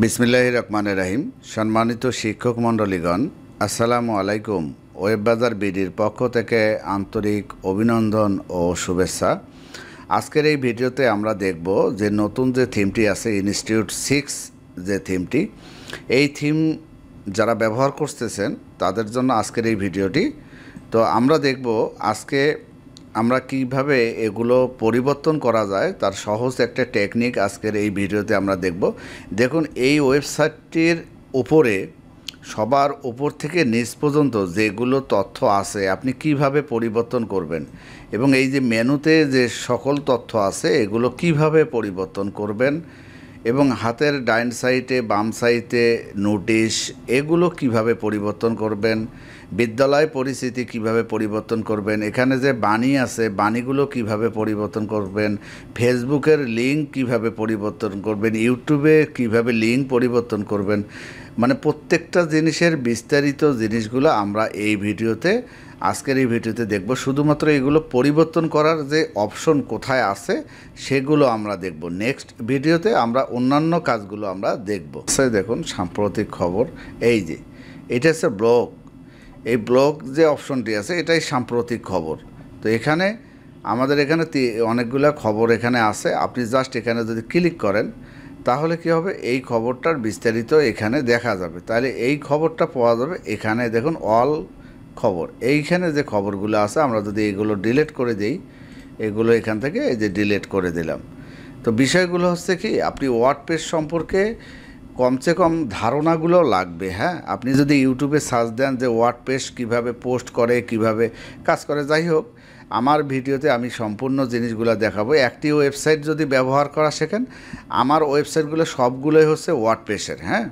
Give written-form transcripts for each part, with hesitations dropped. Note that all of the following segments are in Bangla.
বিসমিল্লাহির রহমানির রহিম। সম্মানিত শিক্ষক মণ্ডলীগণ, আসসালামু আলাইকুম। ওয়েব বাজার বিডির পক্ষ থেকে আন্তরিক অভিনন্দন ও শুভেচ্ছা। আজকের এই ভিডিওতে আমরা দেখব যে নতুন যে থিমটি আছে ইনস্টিটিউট 6 যে থিমটি, এই থিম যারা ব্যবহার করতেছেন তাদের জন্য আজকের এই ভিডিওটি। তো আমরা দেখব আজকে আমরা কিভাবে এগুলো পরিবর্তন করা যায় তার সহজ একটা টেকনিক আজকের এই ভিডিওতে আমরা দেখব। দেখুন, এই ওয়েবসাইটটির উপরে সবার উপর থেকে নিচ পর্যন্ত যেগুলো তথ্য আছে আপনি কিভাবে পরিবর্তন করবেন, এবং এই যে মেনুতে যে সকল তথ্য আছে এগুলো কিভাবে পরিবর্তন করবেন, এবং হাতের ডাইন সাইডে বাম সাইডে নোটিশ এগুলো কিভাবে পরিবর্তন করবেন, বিদ্যালয় পরিস্থিতি কিভাবে পরিবর্তন করবেন, এখানে যে বাণী আছে বাণীগুলো কিভাবে পরিবর্তন করবেন, ফেসবুকের লিঙ্ক কিভাবে পরিবর্তন করবেন, ইউটিউবে কিভাবে লিঙ্ক পরিবর্তন করবেন, মানে প্রত্যেকটা জিনিসের বিস্তারিত জিনিসগুলো আমরা এই ভিডিওতে আজকের এই ভিডিওতে দেখব। শুধুমাত্র এগুলো পরিবর্তন করার যে অপশন কোথায় আছে সেগুলো আমরা দেখব। নেক্সট ভিডিওতে আমরা অন্যান্য কাজগুলো আমরা দেখব। দেখুন, সাম্প্রতিক খবর, এই যে এটা হচ্ছে ব্লগ। এই ব্লগ যে অপশনটি আছে এটাই সাম্প্রতিক খবর। তো এখানে আমাদের এখানে অনেকগুলো খবর এখানে আছে। আপনি জাস্ট এখানে যদি ক্লিক করেন তাহলে কি হবে, এই খবরটার বিস্তারিত এখানে দেখা যাবে। তাহলে এই খবরটা পাওয়া যাবে এখানে। দেখুন, অল খবর, এইখানে যে খবরগুলো আছে আমরা যদি এগুলো ডিলিট করে দিই, এগুলো এখান থেকে এই যে ডিলিট করে দিলাম। তো বিষয়গুলো হচ্ছে কি, আপনি ওয়ার্ডপ্রেস সম্পর্কে কমসে কম ধারণাগুলো লাগবে। হ্যাঁ, আপনি যদি ইউটিউবে সার্চ দেন যে ওয়ার্ডপ্রেস কীভাবে পোস্ট করে, কিভাবে কাজ করে, যাই হোক আমার ভিডিওতে আমি সম্পূর্ণ জিনিসগুলো দেখাবো। একটি ওয়েবসাইট যদি ব্যবহার করা শেখেন, আমার ওয়েবসাইটগুলো সবগুলোই হচ্ছে ওয়ার্ডপ্রেসের। হ্যাঁ,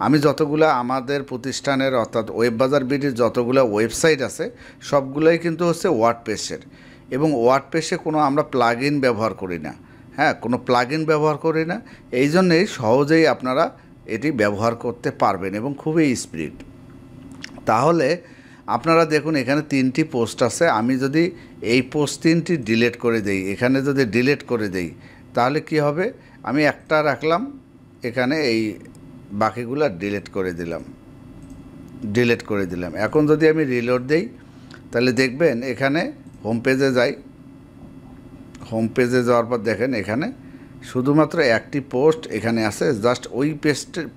আমি যতগুলো আমাদের প্রতিষ্ঠানের অর্থাৎ ওয়েব বাজার বিডির যতগুলো ওয়েবসাইট আছে সবগুলোই কিন্তু হচ্ছে ওয়ার্ডপ্রেসের, এবং ওয়ার্ডপ্রেসে কোনো আমরা প্লাগইন ব্যবহার করি না। হ্যাঁ, কোনো প্লাগইন ব্যবহার করি না, এই জন্যেই সহজেই আপনারা এটি ব্যবহার করতে পারবেন এবং খুবই স্পিড। তাহলে আপনারা দেখুন, এখানে 3টি পোস্ট আছে। আমি যদি এই পোস্ট 3টি ডিলিট করে দেই, এখানে যদি ডিলিট করে দেই তাহলে কি হবে, আমি একটা রাখলাম এখানে, এই বাকিগুলো ডিলিট করে দিলাম। এখন যদি আমি রিলোড দেই তাহলে দেখবেন এখানে হোম পেজে যাই। হোম পেজে যাওয়ার পর দেখেন এখানে শুধুমাত্র একটি পোস্ট এখানে আছে, জাস্ট ওই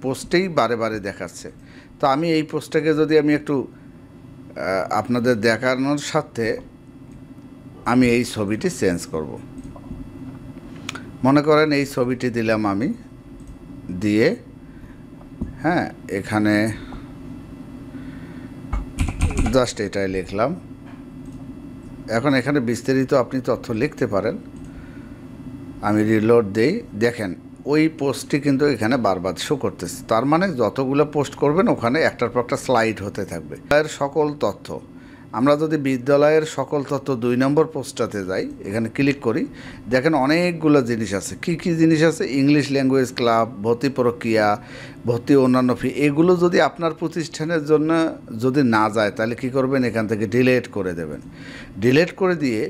পোস্টেই বারে বারে দেখাচ্ছে। তো আমি এই পোস্টটাকে যদি আমি একটু আপনাদের দেখানোর সাথে আমি এই ছবিটি চেঞ্জ করব। মনে করেন এই ছবিটি দিলাম আমি, দিয়ে হ্যাঁ এখানে জাস্ট এটাই লিখলাম। এখন এখানে বিস্তারিত আপনি তথ্য লিখতে পারেন। আমি রিলোড দেই, দেখেন ওই পোস্টটি কিন্তু এখানে বারবার শো করতেছে। তার মানে যতগুলো পোস্ট করবেন ওখানে একটার পর একটা স্লাইড হতে থাকবে। এর সকল তথ্য, আমরা যদি বিদ্যালয়ের সকল তথ্য 2 নম্বর পোস্টটাতে যাই, এখানে ক্লিক করি, দেখেন অনেকগুলো জিনিস আছে। কি কি জিনিস আছে, ইংলিশ ল্যাঙ্গুয়েজ ক্লাব, ভর্তি প্রক্রিয়া, ভর্তি অন্যান্য ফি, এগুলো যদি আপনার প্রতিষ্ঠানের জন্য যদি না যায় তাহলে কি করবেন, এখান থেকে ডিলিট করে দেবেন। ডিলিট করে দিয়ে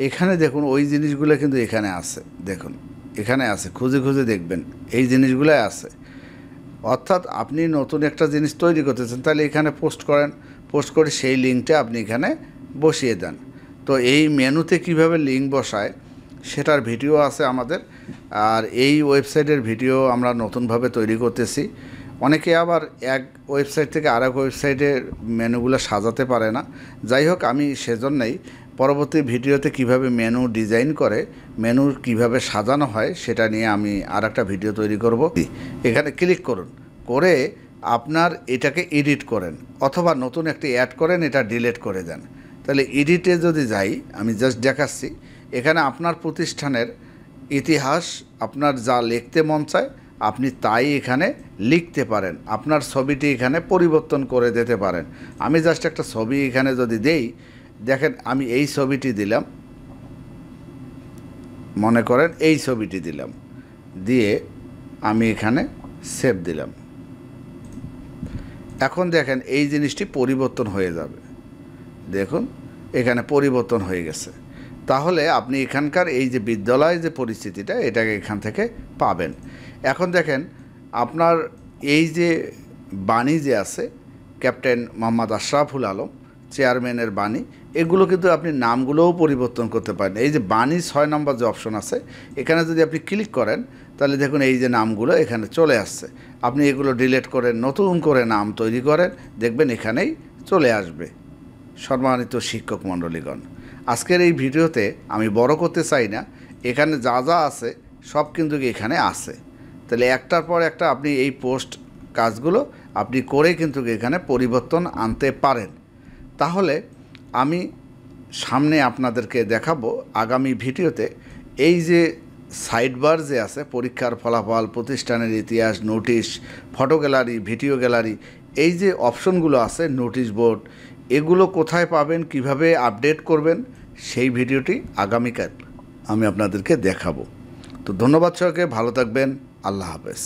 এখানে দেখুন ওই জিনিসগুলো কিন্তু এখানে আছে। দেখুন এখানে আছে, খুঁজে খুঁজে দেখবেন এই জিনিসগুলোই আছে। অর্থাৎ আপনি নতুন একটা জিনিস তৈরি করতেছেন, তাহলে এখানে পোস্ট করেন, পোস্ট করে সেই লিঙ্কটা আপনি এখানে বসিয়ে দেন। তো এই মেনুতে কিভাবে লিঙ্ক বসায় সেটার ভিডিও আছে আমাদের, আর এই ওয়েবসাইটের ভিডিও আমরা নতুনভাবে তৈরি করতেছি। অনেকে আবার এক ওয়েবসাইট থেকে আরেক ওয়েবসাইটের মেনুগুলো সাজাতে পারে না। যাই হোক, আমি সেজন্যই পরবর্তী ভিডিওতে কিভাবে মেনু ডিজাইন করে, মেনু কিভাবে সাজানো হয় সেটা নিয়ে আমি আরেকটা ভিডিও তৈরি করব। এখানে ক্লিক করুন, করে আপনার এটাকে এডিট করেন, অথবা নতুন একটি অ্যাড করেন, এটা ডিলিট করে দেন। তাহলে এডিটে যদি যাই, আমি জাস্ট দেখাচ্ছি, এখানে আপনার প্রতিষ্ঠানের ইতিহাস আপনার যা লিখতে মন চায় আপনি তাই এখানে লিখতে পারেন। আপনার ছবিটি এখানে পরিবর্তন করে দিতে পারেন। আমি জাস্ট একটা ছবি এখানে যদি দেই, দেখেন আমি এই ছবিটি দিলাম, মনে করেন এই ছবিটি দিলাম, দিয়ে আমি এখানে সেভ দিলাম। এখন দেখেন এই জিনিসটি পরিবর্তন হয়ে যাবে। দেখুন এখানে পরিবর্তন হয়ে গেছে। তাহলে আপনি এখানকার এই যে বিদ্যালয় যে পরিস্থিতিটা এটাকে এখান থেকে পাবেন। এখন দেখেন আপনার এই যে বাণী যে আছে ক্যাপ্টেন মোহাম্মদ আশরাফুল আলম চেয়ারম্যানের বাণী, এগুলো কিন্তু আপনি নামগুলোও পরিবর্তন করতে পারেন। এই যে বাণী 6 নম্বর যে অপশন আছে, এখানে যদি আপনি ক্লিক করেন তাহলে দেখুন এই যে নামগুলো এখানে চলে আসছে। আপনি এগুলো ডিলিট করেন, নতুন করে নাম তৈরি করেন, দেখবেন এখানেই চলে আসবে। সম্মানিত শিক্ষক মণ্ডলীগণ, আজকের এই ভিডিওতে আমি বড় করতে চাই না, এখানে যা যা আছে সব কিন্তু এখানে আছে। তাহলে একটার পর একটা আপনি এই পোস্ট কাজগুলো আপনি করে কিন্তু এখানে পরিবর্তন আনতে পারেন। তাহলে আমি সামনে আপনাদেরকে দেখাবো আগামী ভিডিওতে এই যে সাইডবার যে আছে পরীক্ষার ফলাফল, প্রতিষ্ঠানের ইতিহাস, notice, photo gallery, video gallery, এই যে অপশনগুলো আছে, নোটিশ বোর্ড, এগুলো কোথায় পাবেন, কিভাবে আপডেট করবেন, সেই ভিডিওটি আগামীকাল আমি আপনাদেরকে দেখাবো। তো ধন্যবাদ সবাইকে, ভালো থাকবেন, আল্লাহ হাফেজ।